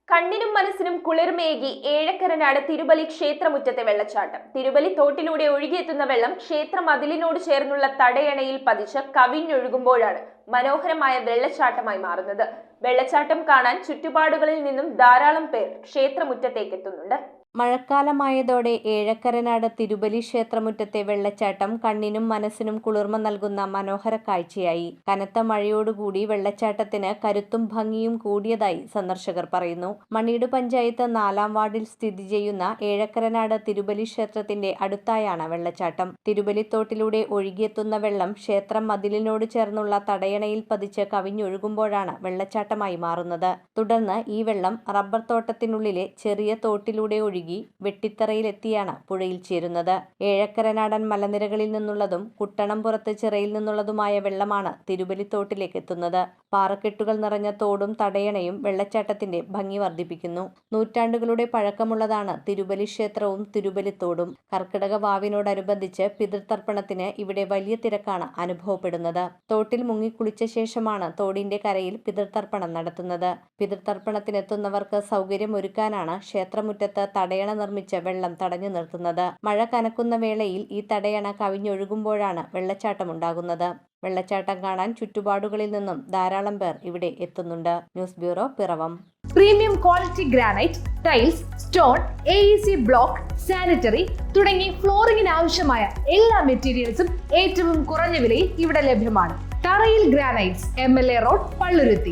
കണ്ണിനും മനസ്സിനും കുളിർമേകി ഏഴക്കരനാട് തിരുബലി ക്ഷേത്രമുറ്റത്തെ വെള്ളച്ചാട്ടം. തിരുബലി തോട്ടിലൂടെ ഒഴുകിയെത്തുന്ന വെള്ളം ക്ഷേത്ര മതിലിനോട് ചേർന്നുള്ള തടയണയിൽ പതിച്ച് കവിഞ്ഞൊഴുകുമ്പോഴാണ് മനോഹരമായ വെള്ളച്ചാട്ടമായി മാറുന്നത്. വെള്ളച്ചാട്ടം കാണാൻ ചുറ്റുപാടുകളിൽ നിന്നും ധാരാളം പേർ ക്ഷേത്രമുറ്റത്തേക്ക് എത്തുന്നുണ്ട്. മഴക്കാലമായതോടെ ഏഴക്കരനാട് തിരുബലി ക്ഷേത്രമുറ്റത്തെ വെള്ളച്ചാട്ടം കണ്ണിനും മനസ്സിനും കുളിർമ നൽകുന്ന മനോഹര കാഴ്ചയായി. കനത്ത മഴയോടുകൂടി വെള്ളച്ചാട്ടത്തിന് കരുത്തും ഭംഗിയും കൂടിയതായി സന്ദർശകർ പറയുന്നു. മണീട് പഞ്ചായത്ത് 4-ാം വാർഡിൽ സ്ഥിതി ചെയ്യുന്ന ഏഴക്കരനാട് തിരുബലി ക്ഷേത്രത്തിന്റെ അടുത്തായാണ് വെള്ളച്ചാട്ടം. തിരുബലിത്തോട്ടിലൂടെ ഒഴുകിയെത്തുന്ന വെള്ളം ക്ഷേത്രം മതിലിനോട് ചേർന്നുള്ള തടയണയിൽ പതിച്ച് കവിഞ്ഞൊഴുകുമ്പോഴാണ് വെള്ളച്ചാട്ടമായി മാറുന്നത്. തുടർന്ന് ഈ വെള്ളം റബ്ബർ തോട്ടത്തിനുള്ളിലെ ചെറിയ തോട്ടിലൂടെ ഒഴുകി വെട്ടിത്തറയിലെത്തിയാണ് പുഴയിൽ ചേരുന്നത്. ഏഴക്കരനാടൻ മലനിരകളിൽ നിന്നുള്ളതും കുട്ടണംപുറത്ത് ചിറയിൽ നിന്നുള്ളതുമായ വെള്ളമാണ് തിരുബലിത്തോട്ടിലേക്ക് എത്തുന്നത്. പാറക്കെട്ടുകൾ നിറഞ്ഞ തോടും തടയണയും വെള്ളച്ചാട്ടത്തിന്റെ ഭംഗി വർദ്ധിപ്പിക്കുന്നു. നൂറ്റാണ്ടുകളുടെ പഴക്കമുള്ളതാണ് തിരുബലി ക്ഷേത്രവും തിരുബലിത്തോടും. കർക്കിടക വാവിനോടനുബന്ധിച്ച് പിതൃതർപ്പണത്തിന് ഇവിടെ വലിയ തിരക്കാണ് അനുഭവപ്പെടുന്നത്. തോട്ടിൽ മുങ്ങിക്കുളിച്ച ശേഷമാണ് തോടിന്റെ കരയിൽ പിതൃതർപ്പണം നടത്തുന്നത്. പിതൃതർപ്പണത്തിനെത്തുന്നവർക്ക് സൗകര്യമൊരുക്കാനാണ് ക്ഷേത്രമുറ്റത്ത് തടയണ നിർമ്മിച്ച് വെള്ളം തടഞ്ഞു നിർത്തുന്നത്. മഴ കനക്കുന്ന വേളയിൽ ഈ തടയണ കവിഞ്ഞൊഴുകുമ്പോഴാണ് വെള്ളച്ചാട്ടമുണ്ടാകുന്നത്. വെള്ളച്ചാട്ടം കാണാൻ ചുറ്റുപാടുകളിൽ നിന്നും ധാരാളം പേർ ഇവിടെ എത്തുന്നുണ്ട്. News bureau, Piravom. Premium quality granite, tiles, stone, AEC block, sanitary തുടങ്ങി ഫ്ലോറിംഗിന് ആവശ്യമായ എല്ലാ മെറ്റീരിയൽസും ഏറ്റവും കുറഞ്ഞ വിലയിൽ ഇവിടെ ലഭ്യമാണ്. തറയിൽ ഗ്രാനൈറ്റ്സ്, MLA റോഡ്, പള്ളുരുത്തി.